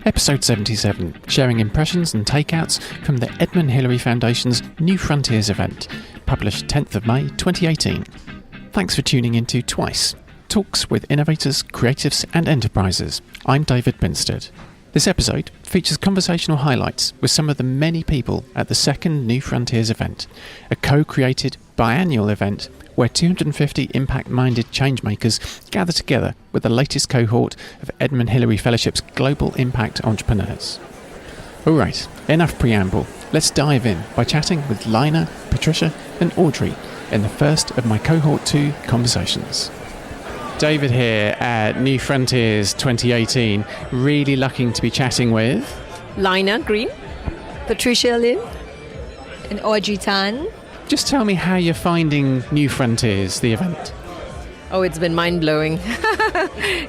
Episode 77, sharing impressions and takeouts from the Edmund Hillary Foundation's New Frontiers event, published 10th of May 2018. Thanks for tuning into Twice, Talks with Innovators, Creatives and Enterprises. I'm David Binstead. This episode features conversational highlights with some of the many people at the second New Frontiers event, a co-created biannual event where 250 impact-minded changemakers gather together with the latest cohort of Edmund Hillary Fellowship's Global Impact Entrepreneurs. Alright, enough preamble. Let's dive in by chatting with Lina, Patricia and Audrey in the first of my Cohort 2 conversations. David here at New Frontiers 2018, really lucky to be chatting with Lina Green, Patricia Lim, and Audrey Tan. Just tell me how you're finding New Frontiers, the event. Oh, it's been mind-blowing.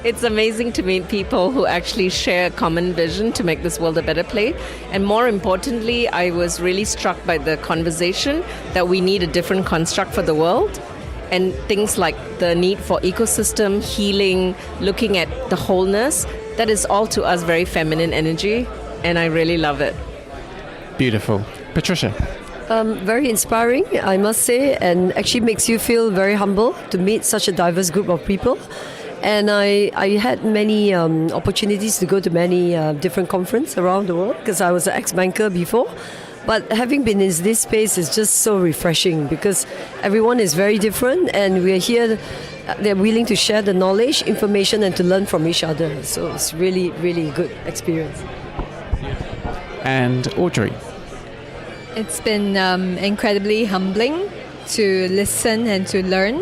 It's amazing to meet people who actually share a common vision to make this world a better place. And more importantly, I was really struck by the conversation that we need a different construct for the world. And things like the need for ecosystem, healing, looking at the wholeness, that is all to us very feminine energy. And I really love it. Beautiful. Patricia? Very inspiring, I must say, and actually makes you feel very humble to meet such a diverse group of people. And I had many opportunities to go to many different conferences around the world because I was an ex-banker before. But having been in this space is just so refreshing because everyone is very different and we're here, they're willing to share the knowledge, information and to learn from each other. So it's really, really good experience. And Audrey? It's been incredibly humbling to listen and to learn,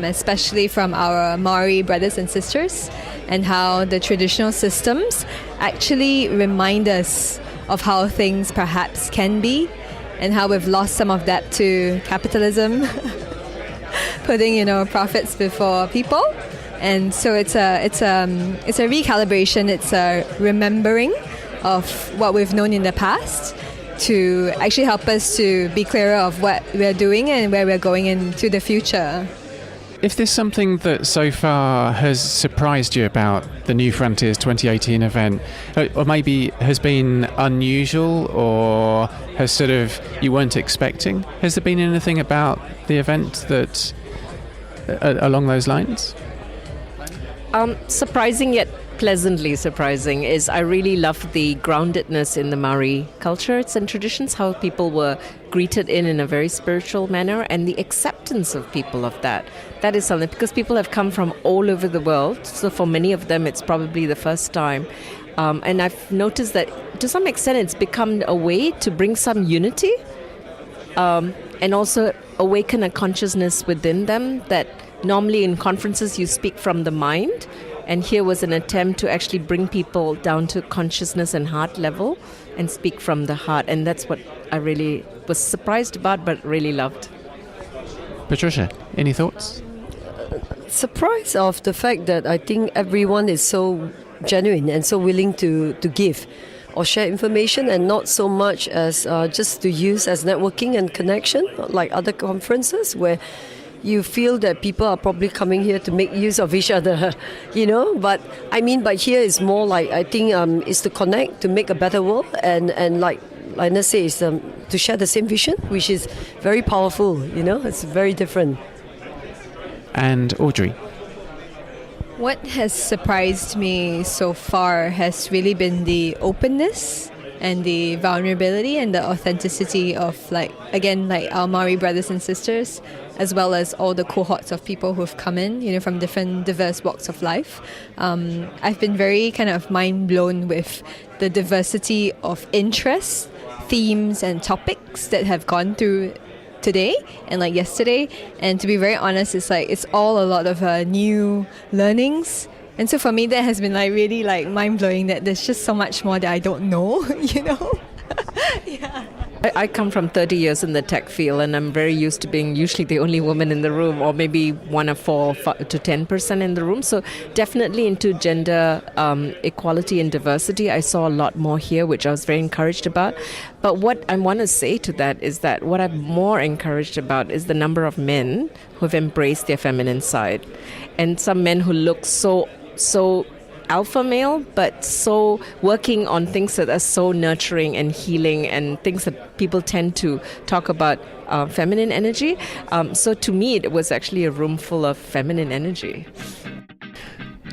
especially from our Maori brothers and sisters, and how the traditional systems actually remind us of how things perhaps can be, and how we've lost some of that to capitalism, putting profits before people. And so it's a recalibration. It's a remembering of what we've known in the past, to actually help us to be clearer of what we're doing and where we're going into the future. If there's something that so far has surprised you about the New Frontiers 2018 event, or maybe has been unusual or has sort of you weren't expecting, has there been anything about the event that along those lines? Surprising yet pleasantly surprising is I really love the groundedness in the Maori cultures and traditions, how people were greeted in a very spiritual manner, and the acceptance of people of that. That is something, because people have come from all over the world, so for many of them it's probably the first time. And I've noticed that to some extent it's become a way to bring some unity and also awaken a consciousness within them that normally in conferences you speak from the mind. And here was an attempt to actually bring people down to consciousness and heart level and speak from the heart. And that's what I really was surprised about, but really loved. Patricia, any thoughts? Surprised of the fact that I think everyone is so genuine and so willing to give or share information, and not so much as just to use as networking and connection like other conferences where you feel that people are probably coming here to make use of each other, But here is more like, I think, is to connect, to make a better world, and like Lina says, to share the same vision, which is very powerful, It's very different. And Audrey? What has surprised me so far has really been the openness and the vulnerability and the authenticity of our Maori brothers and sisters, as well as all the cohorts of people who've come in, from different diverse walks of life. I've been very kind of mind blown with the diversity of interests, themes and topics that have gone through today and yesterday. And to be very honest, it's all a lot of new learnings. And so for me, that has been really mind-blowing, that there's just so much more that I don't know, Yeah. I come from 30 years in the tech field, and I'm very used to being usually the only woman in the room, or maybe one of 4 to 10% in the room. So definitely into gender equality and diversity, I saw a lot more here, which I was very encouraged about. But what I want to say to that is that what I'm more encouraged about is the number of men who have embraced their feminine side, and some men who look so alpha male, but so working on things that are so nurturing and healing and things that people tend to talk about feminine energy. So to me, it was actually a room full of feminine energy.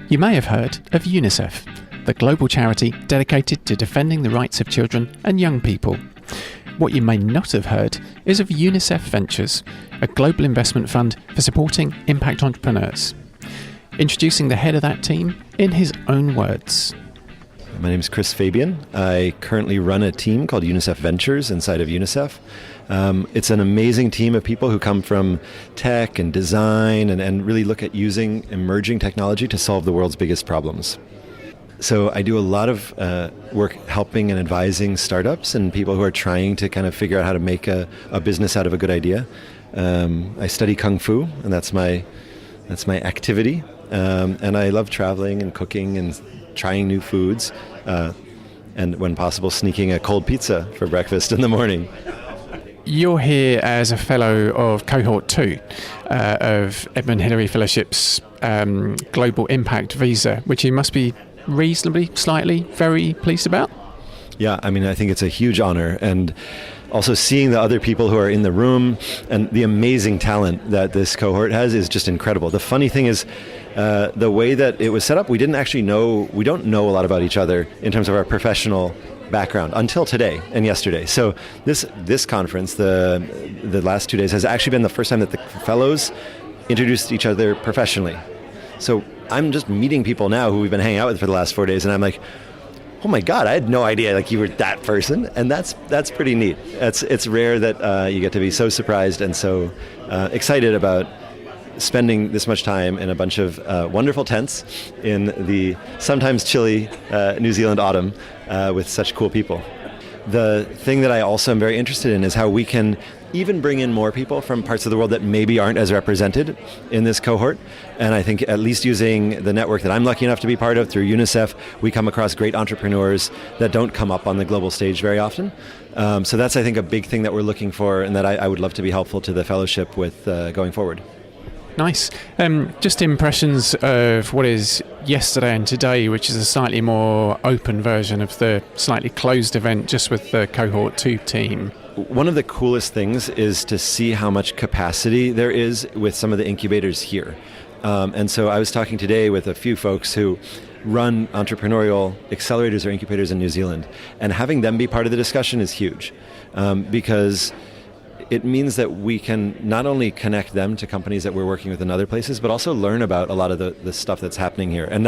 You may have heard of UNICEF, the global charity dedicated to defending the rights of children and young people. What you may not have heard is of UNICEF Ventures, a global investment fund for supporting impact entrepreneurs. Introducing the head of that team in his own words. My name is Chris Fabian. I currently run a team called UNICEF Ventures inside of UNICEF. It's an amazing team of people who come from tech and design and really look at using emerging technology to solve the world's biggest problems. So I do a lot of work helping and advising startups and people who are trying to kind of figure out how to make a business out of a good idea. I study Kung Fu, and that's my activity. And I love traveling and cooking and trying new foods, and when possible, sneaking a cold pizza for breakfast in the morning. You're here as a fellow of cohort 2 of Edmund Hillary Fellowship's Global Impact Visa, which you must be reasonably, slightly, very pleased about? Yeah, I mean, I think it's a huge honor, and also seeing the other people who are in the room and the amazing talent that this cohort has is just incredible. The funny thing is, the way that it was set up, we don't know a lot about each other in terms of our professional background until today and yesterday. So this conference, the last 2 days, has actually been the first time that the fellows introduced each other professionally. So I'm just meeting people now who we've been hanging out with for the last 4 days, and I'm like, oh my God, I had no idea like you were that person, and that's pretty neat. It's rare that you get to be so surprised and so excited about spending this much time in a bunch of wonderful tents in the sometimes chilly New Zealand autumn with such cool people. The thing that I also am very interested in is how we can even bring in more people from parts of the world that maybe aren't as represented in this cohort. And I think at least using the network that I'm lucky enough to be part of through UNICEF, we come across great entrepreneurs that don't come up on the global stage very often. So that's, I think, a big thing that we're looking for, and that I would love to be helpful to the fellowship with going forward. Nice. Just impressions of what is yesterday and today, which is a slightly more open version of the slightly closed event just with the cohort 2 team. One of the coolest things is to see how much capacity there is with some of the incubators here. And so I was talking today with a few folks who run entrepreneurial accelerators or incubators in New Zealand, and having them be part of the discussion is huge, because it means that we can not only connect them to companies that we're working with in other places, but also learn about a lot of the stuff that's happening here. And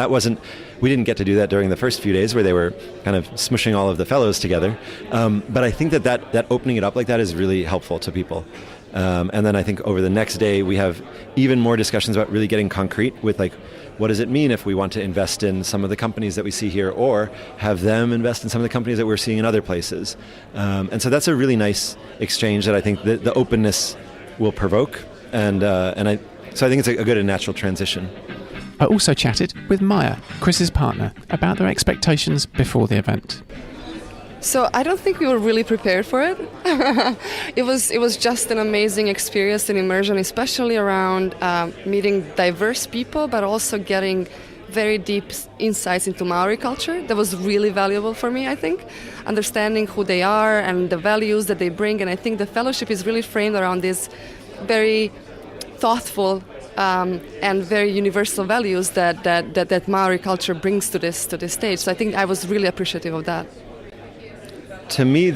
we didn't get to do that during the first few days where they were kind of smushing all of the fellows together. But I think that opening it up like that is really helpful to people. And then I think over the next day, we have even more discussions about really getting concrete with like, what does it mean if we want to invest in some of the companies that we see here, or have them invest in some of the companies that we're seeing in other places? And so that's a really nice exchange that I think the openness will provoke. So I think it's a good and natural transition. I also chatted with Maya, Chris's partner, about their expectations before the event. So I don't think we were really prepared for it. It was just an amazing experience and immersion, especially around meeting diverse people, but also getting very deep insights into Maori culture. That was really valuable for me, I think. Understanding who they are and the values that they bring. And I think the fellowship is really framed around these very thoughtful and very universal values that Maori culture brings to this stage. So I think I was really appreciative of that. To me,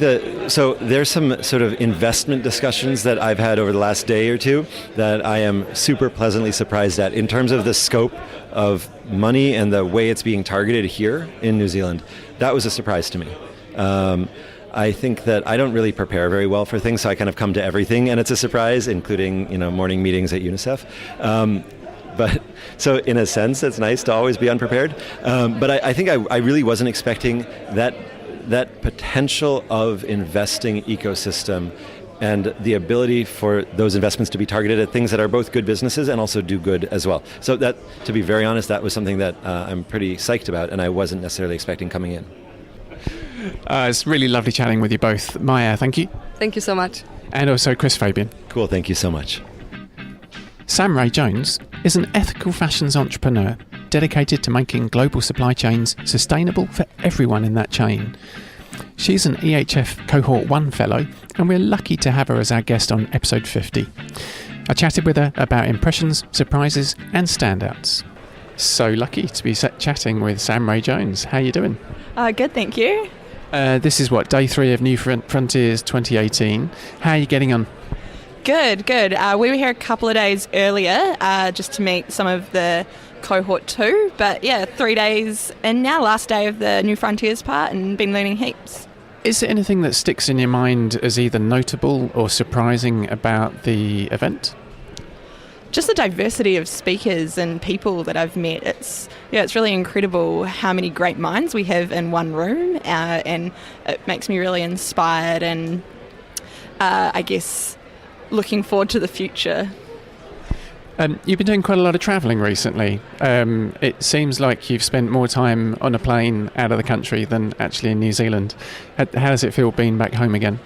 so there's some sort of investment discussions that I've had over the last day or two that I am super pleasantly surprised at in terms of the scope of money and the way it's being targeted here in New Zealand. That was a surprise to me. I think that I don't really prepare very well for things, so I kind of come to everything and it's a surprise, including morning meetings at UNICEF. But so in a sense, it's nice to always be unprepared. But I think I really wasn't expecting that potential of investing ecosystem and the ability for those investments to be targeted at things that are both good businesses and also do good as well. So that, to be very honest, that was something that I'm pretty psyched about, and I wasn't necessarily expecting coming in. It's really lovely chatting with you both. Maya, thank you. Thank you so much. And also Chris Fabian. Cool, thank you so much. Sam Ray Jones is an ethical fashions entrepreneur dedicated to making global supply chains sustainable for everyone in that chain. She's an EHF Cohort 1 Fellow, and we're lucky to have her as our guest on episode 50. I chatted with her about impressions, surprises and standouts. So lucky to be chatting with Sam Ray Jones. How you doing? Good, thank you. This is day 3 of New Frontiers 2018. How are you getting on? Good. We were here a couple of days earlier just to meet some of the cohort 2, but 3 days in now, last day of the New Frontiers part, and been learning heaps. Is there anything that sticks in your mind as either notable or surprising about the event? Just the diversity of speakers and people that I've met. It's really incredible how many great minds we have in one room, and it makes me really inspired and I guess looking forward to the future. You've been doing quite a lot of travelling recently. It seems like you've spent more time on a plane out of the country than actually in New Zealand. How does it feel being back home again?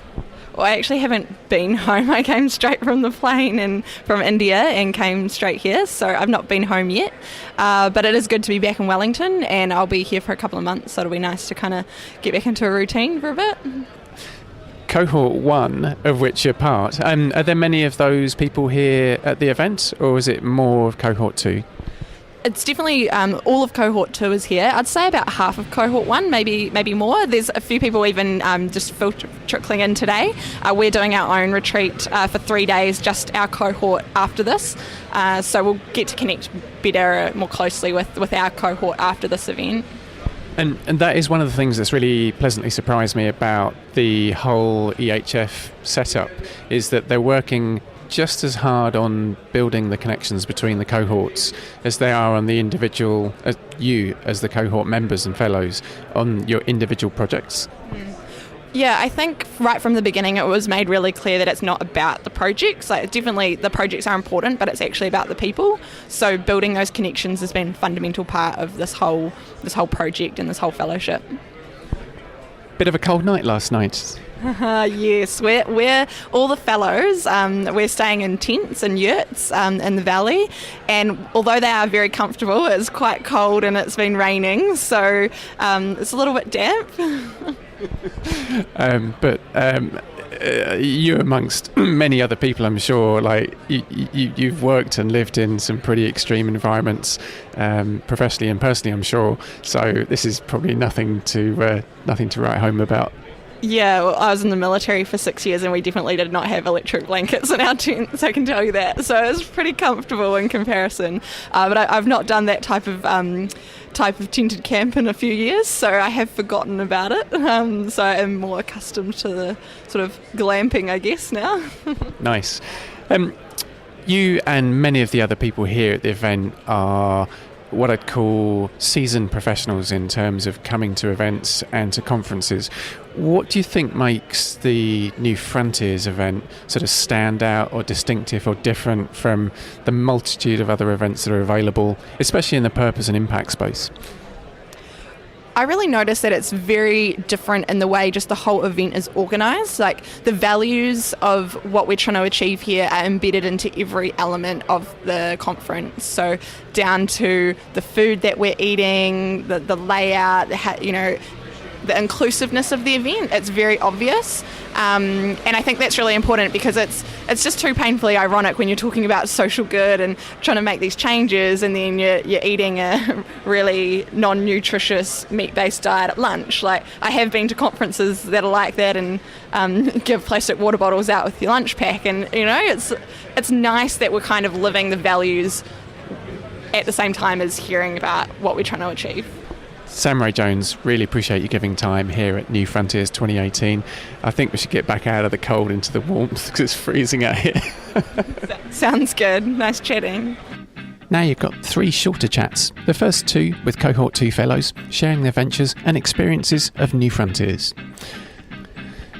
Well, I actually haven't been home. I came straight from the plane and from India and came straight here, so I've not been home yet. But it is good to be back in Wellington, and I'll be here for a couple of months, so it'll be nice to kind of get back into a routine for a bit. Cohort 1, of which you're part, are there many of those people here at the event, or is it more of Cohort 2? It's definitely all of Cohort 2 is here. I'd say about half of Cohort 1, maybe more. There's a few people even just trickling in today. We're doing our own retreat for 3 days, just our cohort after this. So we'll get to connect better, more closely with our cohort after this event. And that is one of the things that's really pleasantly surprised me about the whole EHF setup, is that they're working just as hard on building the connections between the cohorts as they are on the individual, you as the cohort members and fellows, on your individual projects. Yeah, I think right from the beginning it was made really clear that it's not about the projects. Like, definitely the projects are important, but it's actually about the people. So building those connections has been a fundamental part of this whole project and this whole fellowship. Bit of a cold night last night. Yes, we're all the fellows. We're staying in tents and yurts in the valley, and although they are very comfortable, it's quite cold and it's been raining, so it's a little bit damp. But you, amongst many other people, I'm sure, like you've worked and lived in some pretty extreme environments, professionally and personally, I'm sure. So this is probably nothing to write home about. Yeah, well, I was in the military for 6 years and we definitely did not have electric blankets in our tents, I can tell you that. So it's pretty comfortable in comparison. But I've not done that type of tented camp in a few years, so I have forgotten about it. So I'm more accustomed to the sort of glamping, I guess, now. Nice. You and many of the other people here at the event are what I'd call seasoned professionals in terms of coming to events and to conferences. What do you think makes the New Frontiers event sort of stand out or distinctive or different from the multitude of other events that are available, especially in the purpose and impact space? I really noticed that it's very different in the way just the whole event is organised. Like, the values of what we're trying to achieve here are embedded into every element of the conference. So down to the food that we're eating, the layout, the inclusiveness of the event. It's very obvious, and I think that's really important because it's just too painfully ironic when you're talking about social good and trying to make these changes, and then you're eating a really non-nutritious meat-based diet at lunch. Like, I have been to conferences that are like that and give plastic water bottles out with your lunch pack, and it's nice that we're kind of living the values at the same time as hearing about what we're trying to achieve. Sam Ray Jones, really appreciate you giving time here at New Frontiers 2018. I think we should get back out of the cold into the warmth because it's freezing out here. Sounds good. Nice chatting. Now you've got 3 shorter chats. The first 2 with Cohort 2 fellows, sharing their ventures and experiences of New Frontiers.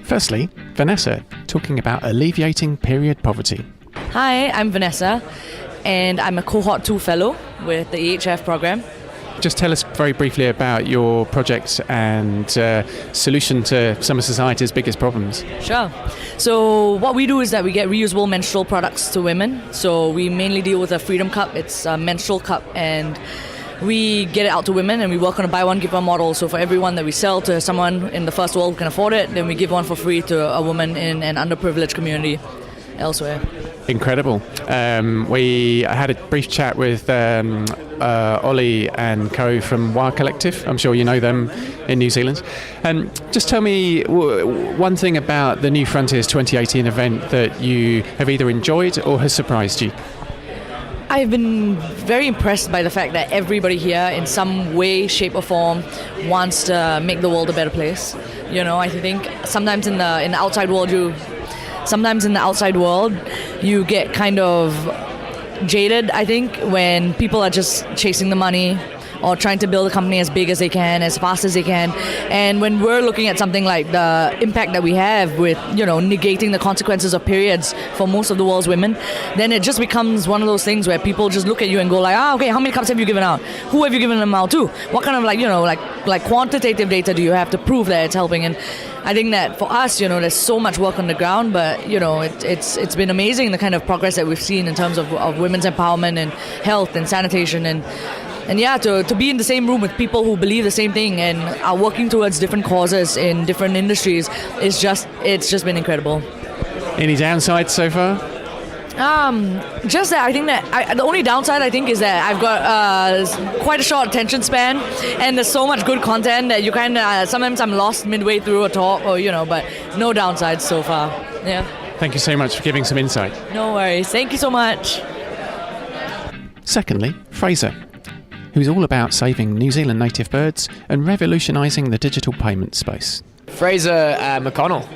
Firstly, Vanessa, talking about alleviating period poverty. Hi, I'm Vanessa, and I'm a Cohort 2 fellow with the EHF program. Just tell us very briefly about your project and solution to some of society's biggest problems. Sure. So what we do is that we get reusable menstrual products to women. So we mainly deal with a Freedom Cup. It's a menstrual cup, and we get it out to women and we work on a buy one, give one model. So for every one that we sell to someone in the first world who can afford it, then we give one for free to a woman in an underprivileged community elsewhere. Incredible. We had a brief chat with Ollie and co from Wire Collective. I'm sure you know them in New Zealand. Just tell me one thing about the New Frontiers 2018 event that you have either enjoyed or has surprised you. I've been very impressed by the fact that everybody here in some way, shape or form wants to make the world a better place. You know, I think sometimes in the outside world you get kind of jaded, I think, when people are just chasing the money or trying to build a company as big as they can, as fast as they can. And when we're looking at something like the impact that we have with, you know, negating the consequences of periods for most of the world's women, then it just becomes one of those things where people just look at you and go like, okay, how many cups have you given out? Who have you given them out to? What kind of like quantitative data do you have to prove that it's helping? And I think that for us, you know, there's so much work on the ground, but, you know, it's been amazing the kind of progress that we've seen in terms of women's empowerment and health and sanitation and yeah, to be in the same room with people who believe the same thing and are working towards different causes in different industries it's just been incredible. Any downsides so far? Just that I think that the only downside I think is that I've got quite a short attention span, and there's so much good content that you kind of sometimes I'm lost midway through a talk, or you know, but no downsides so far. Yeah. Thank you so much for giving some insight. No worries. Thank you so much. Secondly, Fraser, who's all about saving New Zealand native birds and revolutionising the digital payment space. Fraser McConnell.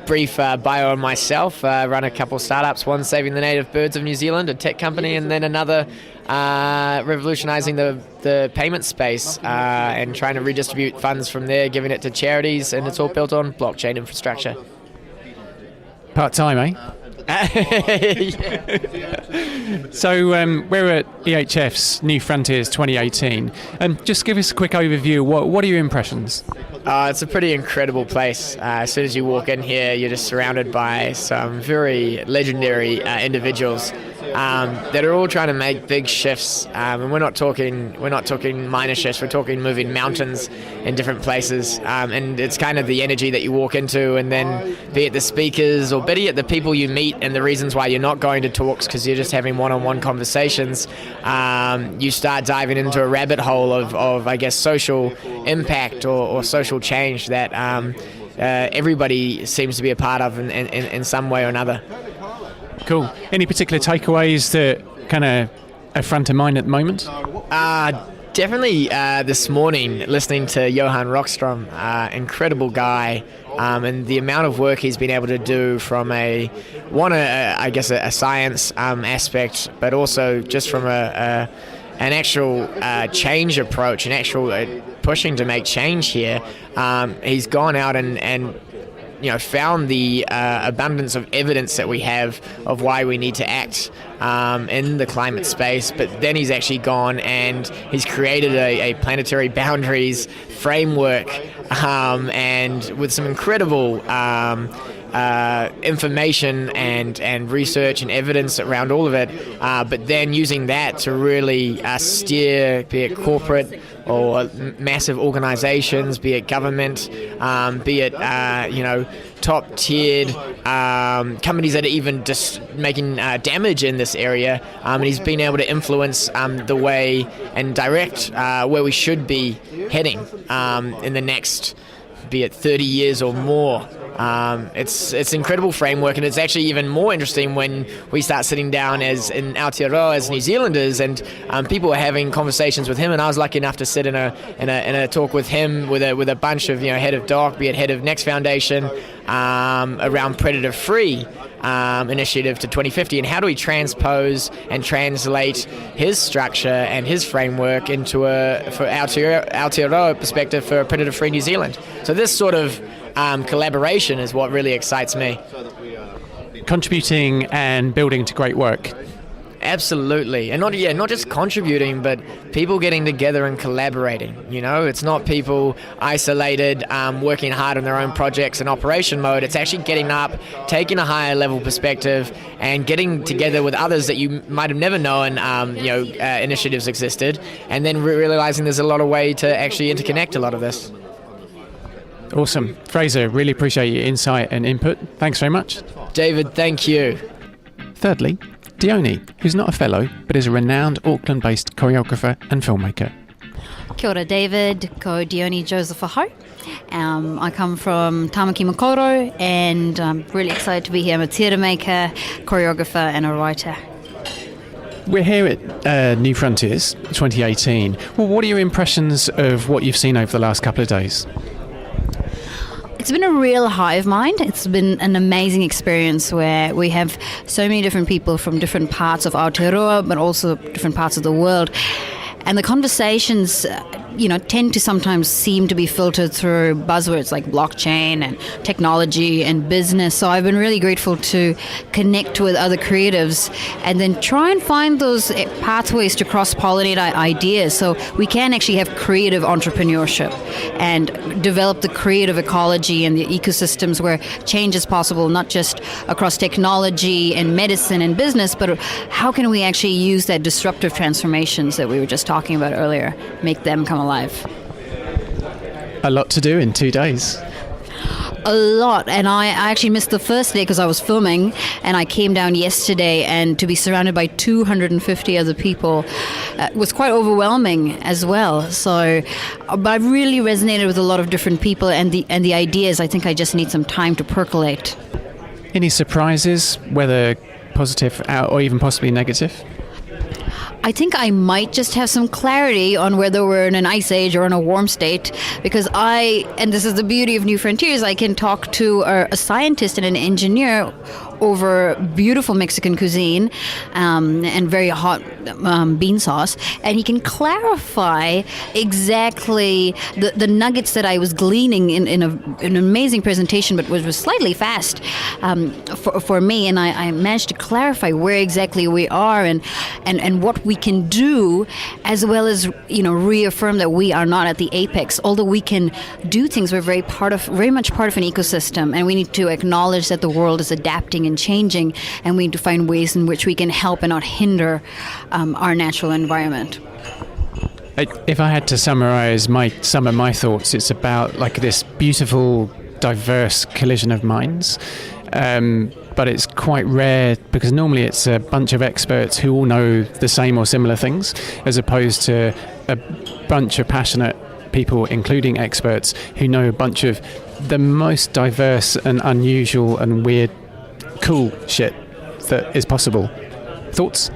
Brief bio on myself. Run a couple startups, one saving the native birds of New Zealand, a tech company, and then another revolutionising the payment space and trying to redistribute funds from there, giving it to charities, and it's all built on blockchain infrastructure. Part-time, eh? So we're at EHF's New Frontiers 2018. Just give us a quick overview. What are your impressions? It's a pretty incredible place. As soon as you walk in here, you're just surrounded by some very legendary individuals that are all trying to make big shifts. And we're not talking minor shifts. We're talking moving mountains in different places. And it's kind of the energy that you walk into, and then be it the speakers or be it the people you meet and the reasons why you're not going to talks because you're just having one-on-one conversations. You start diving into a rabbit hole of I guess, social impact or social change that everybody seems to be a part of in some way or another. Cool. Any particular takeaways that kind of are front of mind at the moment? Definitely this morning, listening to Johan Rockstrom, incredible guy, and the amount of work he's been able to do from a science aspect, but also just from an actual change approach, an actual pushing to make change here. He's gone out and found the abundance of evidence that we have of why we need to act in the climate space, but then he's actually gone and he's created a planetary boundaries framework and with some incredible information and research and evidence around all of it, but then using that to really steer, be it corporate or massive organizations, be it government, be it top-tiered companies that are even just making damage in this area, and he's been able to influence the way and direct where we should be heading in the next, be it 30 years or more. It's an incredible framework, and it's actually even more interesting when we start sitting down as in Aotearoa as New Zealanders, and people are having conversations with him. And I was lucky enough to sit in a talk with him with a bunch of head of DOC, be it head of Next Foundation, around predator free initiative to 2050, and how do we transpose and translate his structure and his framework into for Aotearoa perspective for predator free New Zealand. So this sort of collaboration is what really excites me. Contributing and building to great work. Absolutely, and not just contributing, but people getting together and collaborating. It's not people isolated, working hard on their own projects in operation mode. It's actually getting up, taking a higher level perspective, and getting together with others that you might have never known. Initiatives existed, and then realizing there's a lot of way to actually interconnect a lot of this. Awesome. Fraser, really appreciate your insight and input. Thanks very much. David, thank you. Thirdly, Dione, who's not a fellow, but is a renowned Auckland-based choreographer and filmmaker. Kia ora, David, ko Dione Joseph Aho. I come from Tamaki Makaurau, and I'm really excited to be here. I'm a theatre maker, choreographer and a writer. We're here at New Frontiers 2018. Well, what are your impressions of what you've seen over the last couple of days? It's been a real hive mind. It's been an amazing experience where we have so many different people from different parts of Aotearoa, but also different parts of the world. And the conversations, tend to sometimes seem to be filtered through buzzwords like blockchain and technology and business. So I've been really grateful to connect with other creatives and then try and find those pathways to cross-pollinate ideas so we can actually have creative entrepreneurship and develop the creative ecology and the ecosystems where change is possible, not just across technology and medicine and business, but how can we actually use that disruptive transformations that we were just talking about earlier, make them come alive. A lot to do in 2 days. A lot, and I actually missed the first day because I was filming, and I came down yesterday, and to be surrounded by 250 other people was quite overwhelming as well. So, but I really resonated with a lot of different people and the ideas. I think I just need some time to percolate. Any surprises, whether positive or even possibly negative? I think I might just have some clarity on whether we're in an ice age or in a warm state, because and this is the beauty of New Frontiers, I can talk to a scientist and an engineer over beautiful Mexican cuisine and very hot bean sauce, and he can clarify exactly the nuggets that I was gleaning in an amazing presentation, but was slightly fast for me, and I managed to clarify where exactly we are and what we can do, as well as reaffirm that we are not at the apex. Although we can do things, we're very much part of an ecosystem, and we need to acknowledge that the world is adapting and changing, and we need to find ways in which we can help and not hinder our natural environment. If I had to summarize some of my thoughts, it's about like this beautiful, diverse collision of minds. But it's quite rare because normally it's a bunch of experts who all know the same or similar things, as opposed to a bunch of passionate people, including experts, who know a bunch of the most diverse and unusual and weird, cool shit that is possible. Thoughts?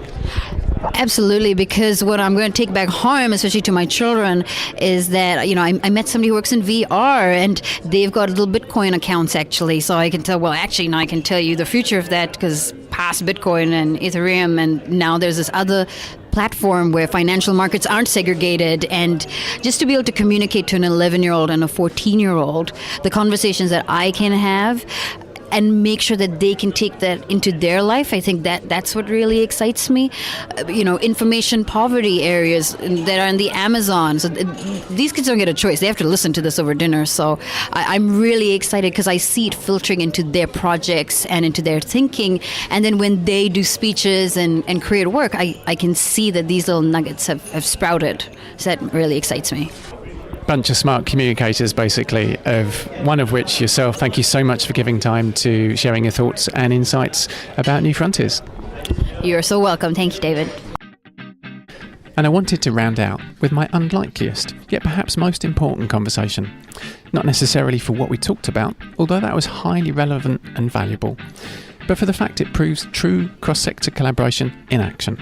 Absolutely, because what I'm going to take back home, especially to my children, is that, I met somebody who works in VR, and they've got little Bitcoin accounts, actually. So I can tell, now I can tell you the future of that, because past Bitcoin and Ethereum, and now there's this other platform where financial markets aren't segregated, and just to be able to communicate to an 11-year-old and a 14-year-old the conversations that I can have and make sure that they can take that into their life. I think that's what really excites me. Information poverty areas that are in the Amazon. So these kids don't get a choice. They have to listen to this over dinner. So I'm really excited because I see it filtering into their projects and into their thinking. And then when they do speeches and create work, I can see that these little nuggets have sprouted. So that really excites me. Bunch of smart communicators, basically, of one of which yourself. Thank you so much for giving time to sharing your thoughts and insights about New Frontiers. You're so welcome. Thank you, David. And I wanted to round out with my unlikeliest, yet perhaps most important conversation. Not necessarily for what we talked about, although that was highly relevant and valuable, but for the fact it proves true cross-sector collaboration in action.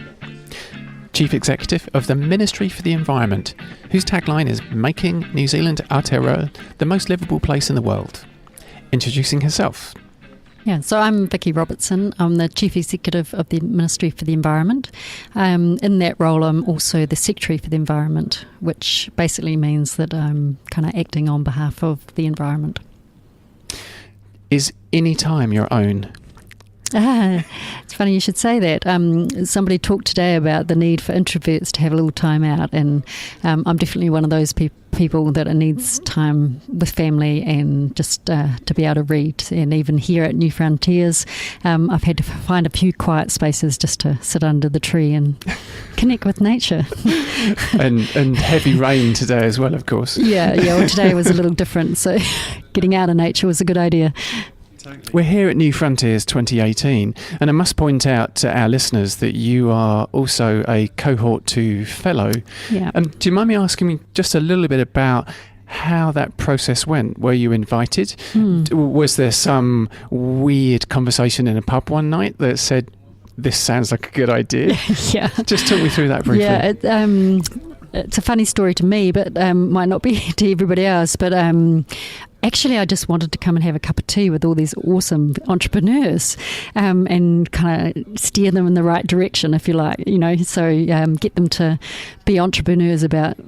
Chief Executive of the Ministry for the Environment, whose tagline is Making New Zealand Aotearoa the most livable place in the world. Introducing herself. Yeah, so I'm Vicky Robertson. I'm the Chief Executive of the Ministry for the Environment. In that role, I'm also the Secretary for the Environment, which basically means that I'm kind of acting on behalf of the environment. Is any time your own? It's funny you should say that. Somebody talked today about the need for introverts to have a little time out, and I'm definitely one of those people that needs time with family and just to be able to read. And even here at New Frontiers, I've had to find a few quiet spaces just to sit under the tree and connect with nature. and heavy rain today as well, of course. Yeah. Well, today was a little different, so getting out of nature was a good idea. We're here at New Frontiers 2018, and I must point out to our listeners that you are also a Cohort 2 Fellow. Yeah. Do you mind me asking me just a little bit about how that process went? Were you invited? Was there some weird conversation in a pub one night that said, this sounds like a good idea? Yeah. Just talk me through that briefly. Yeah, it's a funny story to me, but might not be to everybody else. But actually, I just wanted to come and have a cup of tea with all these awesome entrepreneurs and kind of steer them in the right direction, if you like, so get them to be entrepreneurs about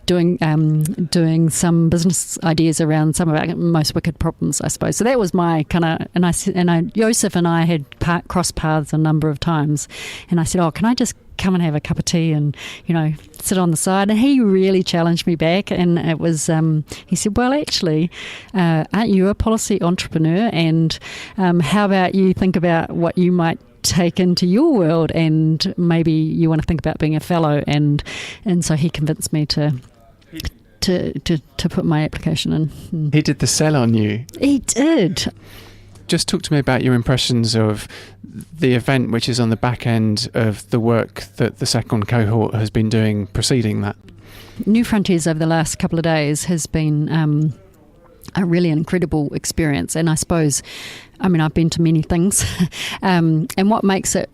doing some business ideas around some of our most wicked problems, I suppose. So that was my kind of, Joseph and I had crossed paths a number of times, and I said, can I just come and have a cup of tea and, sit on the side? And he really challenged me back, and it was, he said, well, actually, aren't you a policy entrepreneur? And how about you think about what you might take into your world, and maybe you want to think about being a fellow. And so he convinced me to put my application in. He did the sell on you. He did. Just talk to me about your impressions of the event, which is on the back end of the work that the second cohort has been doing preceding that. New Frontiers over the last couple of days has been a really incredible experience, and I suppose, I've been to many things, and what makes it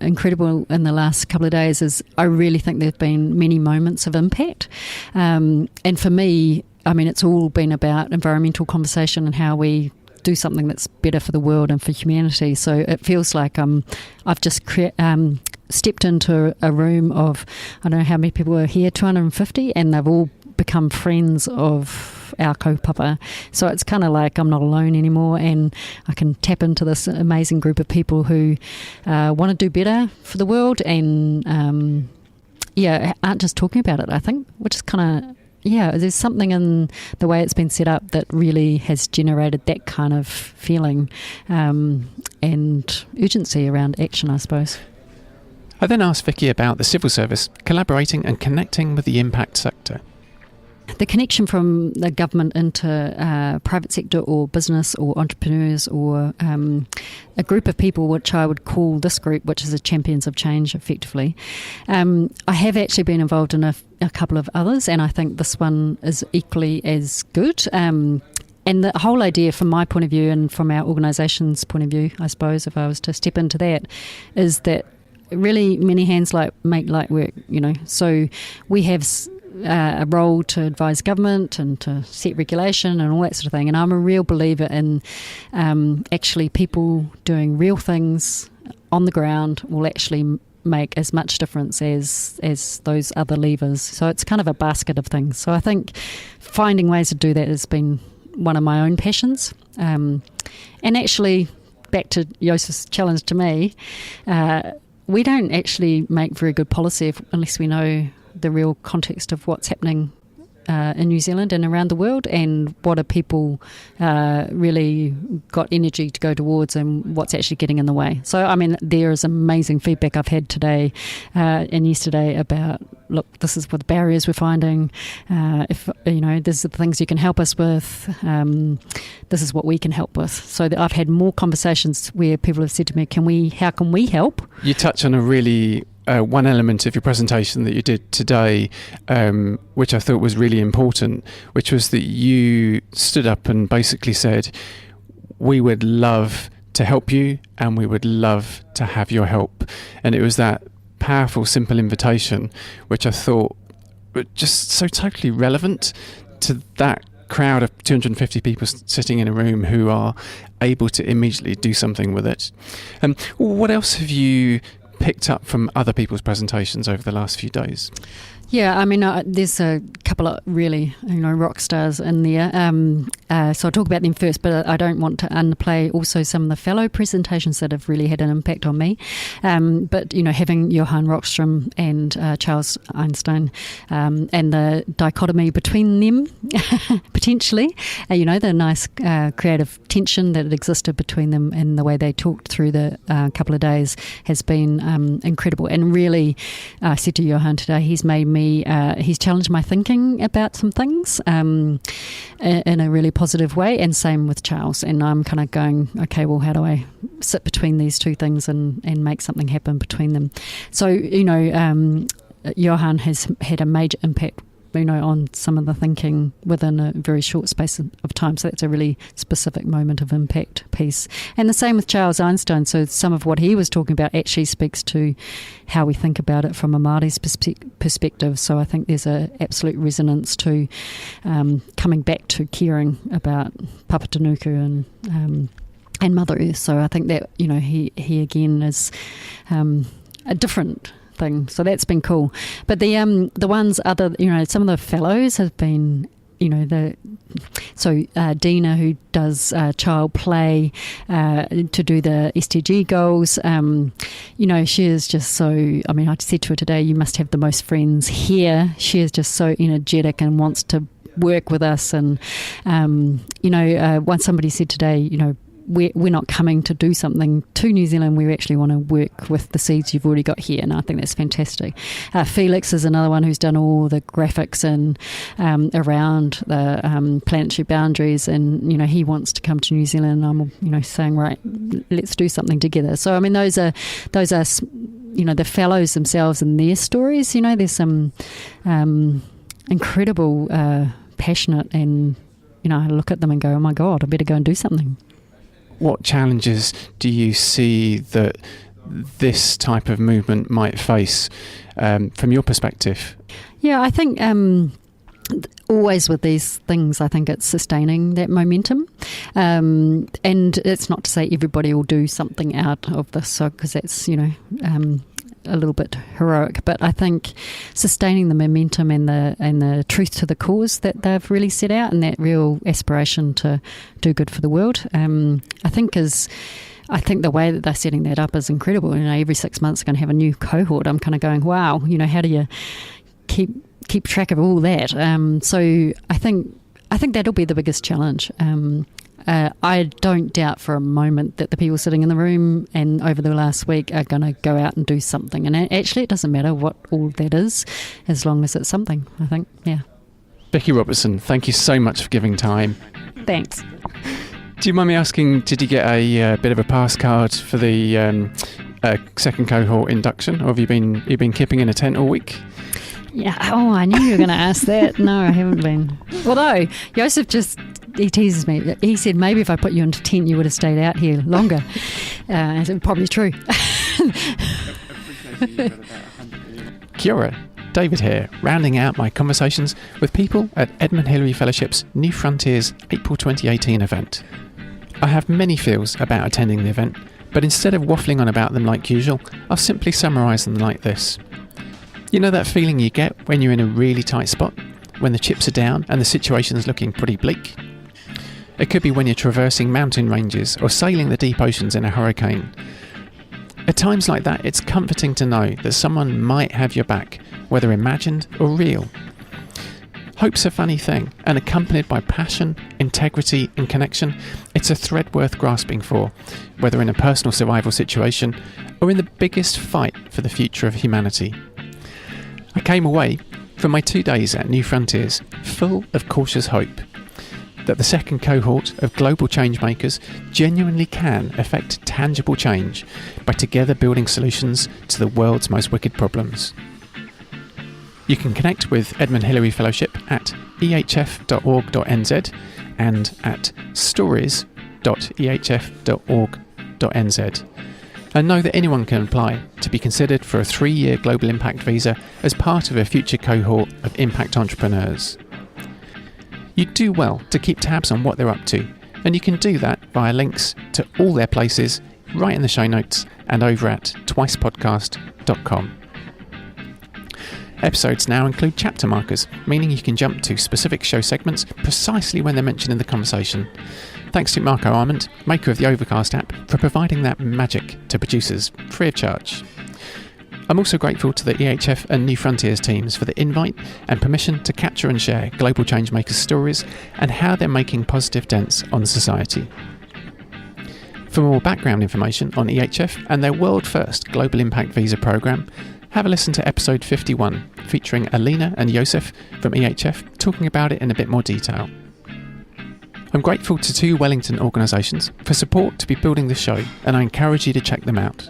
incredible in the last couple of days is I really think there have been many moments of impact, and for me, it's all been about environmental conversation and how we do something that's better for the world and for humanity. So it feels like I've just stepped into a room of, I don't know how many people were here, 250, and they've all become friends of our kaupapa. So it's kind of like I'm not alone anymore, and I can tap into this amazing group of people who want to do better for the world and aren't just talking about it, I think, which is kind of, there's something in the way it's been set up that really has generated that kind of feeling and urgency around action, I suppose. I then asked Vicky about the civil service collaborating and connecting with the impact sector. The connection from the government into private sector or business or entrepreneurs or a group of people, which I would call this group, which is the Champions of Change, effectively. I have actually been involved in a couple of others, and I think this one is equally as good. And the whole idea, from my point of view and from our organisation's point of view, I suppose, if I was to step into that, is that really many hands make light work, So we have a role to advise government and to set regulation and all that sort of thing. And I'm a real believer in actually people doing real things on the ground will actually make as much difference as those other levers. So it's kind of a basket of things. So I think finding ways to do that has been one of my own passions. And actually, back to Joseph's challenge to me, we don't actually make very good policy unless we know the real context of what's happening in New Zealand and around the world, and what are people really got energy to go towards, and what's actually getting in the way. So, there is amazing feedback I've had today and yesterday about, look, this is what the barriers we're finding. If this is the things you can help us with. This is what we can help with. So I've had more conversations where people have said to me, how can we help? You touch on a really one element of your presentation that you did today, which I thought was really important, which was that you stood up and basically said, we would love to help you and we would love to have your help. And it was that powerful, simple invitation, which I thought was just so totally relevant to that crowd of 250 people sitting in a room who are able to immediately do something with it. What else have you picked up from other people's presentations over the last few days? Yeah, I mean, there's a couple of really, rock stars in there. So I'll talk about them first, but I don't want to underplay also some of the fellow presentations that have really had an impact on me. But, having Johann Rockström and Charles Einstein and the dichotomy between them, potentially, the nice creative tension that existed between them and the way they talked through the couple of days has been incredible. And really, I said to Johann today, he's made me he's challenged my thinking about some things in a really positive way, and same with Charles. And I'm kind of going, okay, well, how do I sit between these two things and make something happen between them? So, Johann has had a major impact on some of the thinking within a very short space of time. So that's a really specific moment of impact piece. And the same with Charles Einstein. So some of what he was talking about actually speaks to how we think about it from a Māori's perspective. So I think there's an absolute resonance to coming back to caring about Papatanuku and Mother Earth. So I think that, he again is a different thing. So that's been cool. But the ones other, some of the fellows have been, Dina, who does child play to do the SDG goals, she is just so, I said to her today, you must have the most friends here. She is just so energetic and wants to work with us. And, once somebody said today, we're not coming to do something to New Zealand, we actually want to work with the seeds you've already got here, and I think that's fantastic. Felix is another one who's done all the graphics and around the planetary boundaries, and he wants to come to New Zealand, and I'm saying, right, let's do something together. So those are the fellows themselves and their stories. There's some incredible passionate, and I look at them and go, oh my God, I better go and do something. What challenges do you see that this type of movement might face from your perspective? Yeah, I think always with these things, I think it's sustaining that momentum. And it's not to say everybody will do something out of this, because that's, a little bit heroic, but I think sustaining the momentum and the truth to the cause that they've really set out, and that real aspiration to do good for the world, I think the way that they're setting that up is incredible. Every 6 months they're going to have a new cohort. I'm kind of going, wow, how do you keep track of all that? So I think that'll be the biggest challenge. I don't doubt for a moment that the people sitting in the room and over the last week are going to go out and do something. And actually, it doesn't matter what all that is, as long as it's something, I think, yeah. Vicky Robertson, thank you so much for giving time. Thanks. Do you mind me asking, did you get a bit of a pass card for the second cohort induction, or have you been keeping in a tent all week? Yeah, I knew you were going to ask that. No, I haven't been. Although, Joseph he teases me. He said, maybe if I put you into a tent, you would have stayed out here longer. It's probably true. Kia ora, David here, rounding out my conversations with people at Edmund Hillary Fellowship's New Frontiers April 2018 event. I have many feels about attending the event, but instead of waffling on about them like usual, I'll simply summarise them like this. You know that feeling you get when you're in a really tight spot? When the chips are down and the situation's looking pretty bleak? It could be when you're traversing mountain ranges or sailing the deep oceans in a hurricane. At times like that, it's comforting to know that someone might have your back, whether imagined or real. Hope's a funny thing, and accompanied by passion, integrity and connection, it's a thread worth grasping for, whether in a personal survival situation or in the biggest fight for the future of humanity. I came away from my 2 days at New Frontiers full of cautious hope that the second cohort of global changemakers genuinely can affect tangible change by together building solutions to the world's most wicked problems. You can connect with Edmund Hillary Fellowship at ehf.org.nz and at stories.ehf.org.nz. And know that anyone can apply to be considered for a 3-year global impact visa as part of a future cohort of impact entrepreneurs. You'd do well to keep tabs on what they're up to, and you can do that via links to all their places right in the show notes and over at twicepodcast.com. Episodes now include chapter markers, meaning you can jump to specific show segments precisely when they're mentioned in the conversation. Thanks to Marco Arment, maker of the Overcast app, for providing that magic to producers free of charge. I'm also grateful to the EHF and New Frontiers teams for the invite and permission to capture and share global changemakers' stories and how they're making positive dents on society. For more background information on EHF and their world-first Global Impact Visa programme, have a listen to episode 51, featuring Alina and Josef from EHF talking about it in a bit more detail. I'm grateful to 2 Wellington organisations for support to be building the show, and I encourage you to check them out.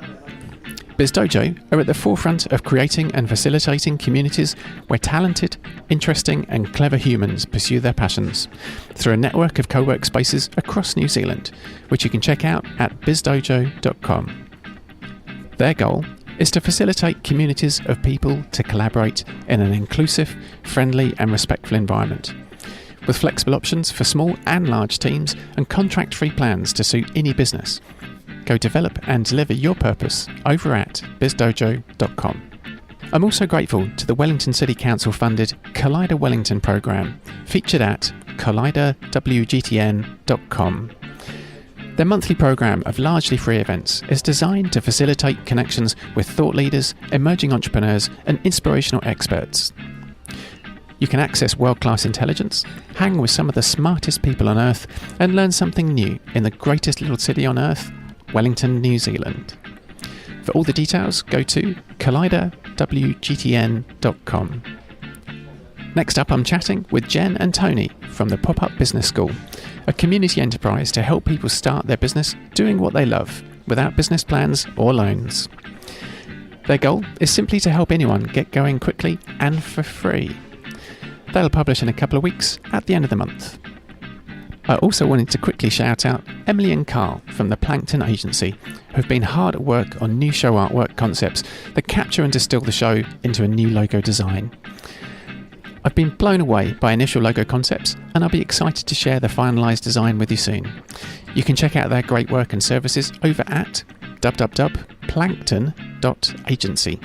BizDojo are at the forefront of creating and facilitating communities where talented, interesting and clever humans pursue their passions through a network of co-work spaces across New Zealand, which you can check out at bizdojo.com. Their goal is to facilitate communities of people to collaborate in an inclusive, friendly and respectful environment, with flexible options for small and large teams and contract-free plans to suit any business. Go develop and deliver your purpose over at bizdojo.com. I'm also grateful to the Wellington City Council funded Collider Wellington programme, featured at colliderwgtn.com. Their monthly programme of largely free events is designed to facilitate connections with thought leaders, emerging entrepreneurs and inspirational experts. You can access world-class intelligence, hang with some of the smartest people on earth and learn something new in the greatest little city on earth, Wellington, New Zealand. For all the details, go to colliderwgtn.com. Next up, I'm chatting with Jen and Tony from the Pop-Up Business School, a community enterprise to help people start their business doing what they love, without business plans or loans. Their goal is simply to help anyone get going quickly and for free. They'll publish in a couple of weeks at the end of the month. I also wanted to quickly shout out Emily and Carl from the Plankton agency, who've been hard at work on new show artwork concepts that capture and distill the show into a new logo design. I've been blown away by initial logo concepts, and I'll be excited to share the finalised design with you soon. You can check out their great work and services over at www.plankton.agency.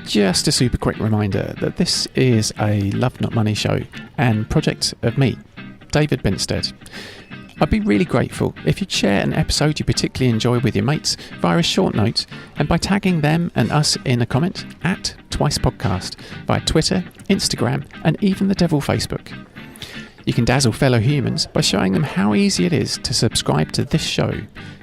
Just a super quick reminder that this is a Love Not Money show and project of me, David Binstead. I'd be really grateful if you'd share an episode you particularly enjoy with your mates via a short note and by tagging them and us in a comment at Twice Podcast via Twitter, Instagram and even the Devil Facebook. You can dazzle fellow humans by showing them how easy it is to subscribe to this show,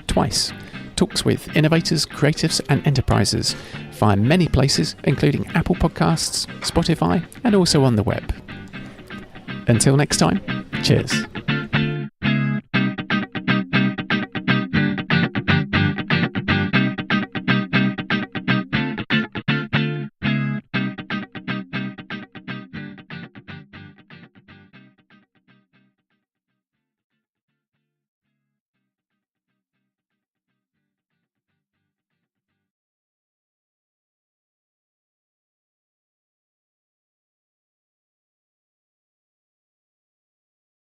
Twice, talks with innovators, creatives and enterprises via many places including Apple Podcasts, Spotify and also on the web. Until next time, cheers.